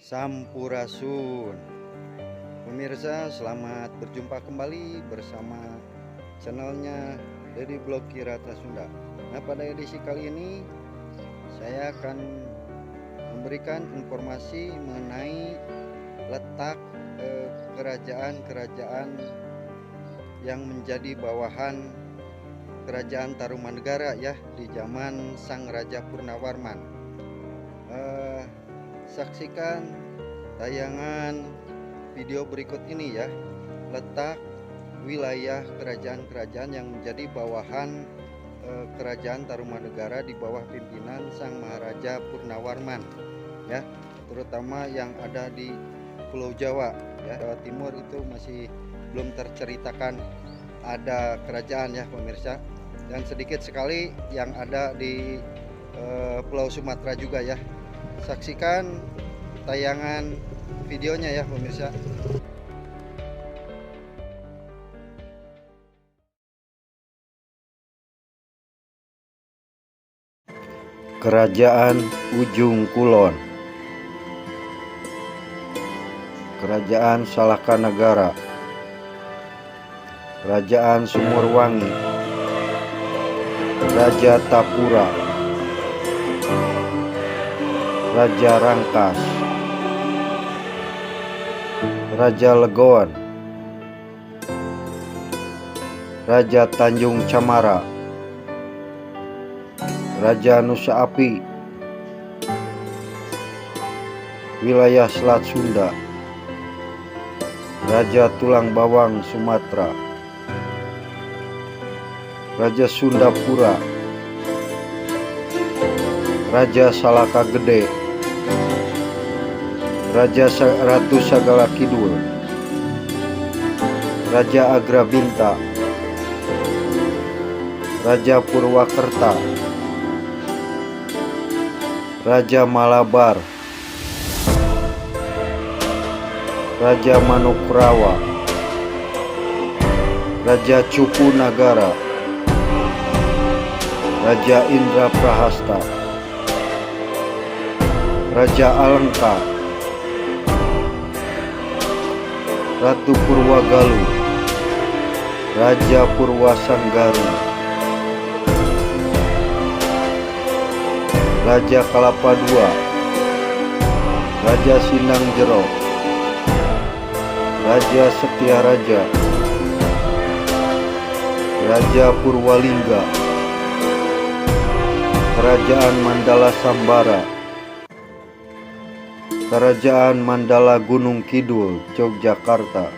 Sampurasun. Pemirsa, selamat berjumpa kembali bersama channelnya Dedi Blog Kirata Sunda. Nah, pada edisi kali ini saya akan memberikan informasi mengenai letak kerajaan-kerajaan yang menjadi bawahan Kerajaan Tarumanegara ya di zaman Sang Raja Purnawarman. Saksikan tayangan video berikut ini ya, letak wilayah kerajaan-kerajaan yang menjadi bawahan Kerajaan Tarumanegara di bawah pimpinan Sang Maharaja Purnawarman ya, terutama yang ada di Pulau Jawa ya. Jawa Timur itu masih belum terceritakan ada kerajaan ya pemirsa, dan sedikit sekali yang ada di Pulau Sumatera juga ya. Saksikan tayangan videonya ya pemirsa. Kerajaan Ujung Kulon, Kerajaan Salakanagara, Kerajaan Sumurwangi, Raja Tapura, Raja Rangkas, Raja Legoan, Raja Tanjung Camara, Raja Nusa Api, Wilayah Selat Sunda, Raja Tulang Bawang Sumatera, Raja Sundapura, Raja Salaka Gede, Raja Ratu Sagala Kidul, Raja Agrabinta, Raja Purwakerta, Raja Malabar, Raja Manukrawa, Raja Cupu Nagara, Raja Indra Prahasta, Raja Alengka, Ratu Purwagalu, Raja Purwasanggaru, Raja Kalapa II, Raja Sindang Jero, Raja Setiaraja, Raja Purwalingga, Kerajaan Mandala Sambara, Kerajaan Mandala Gunung Kidul, Yogyakarta,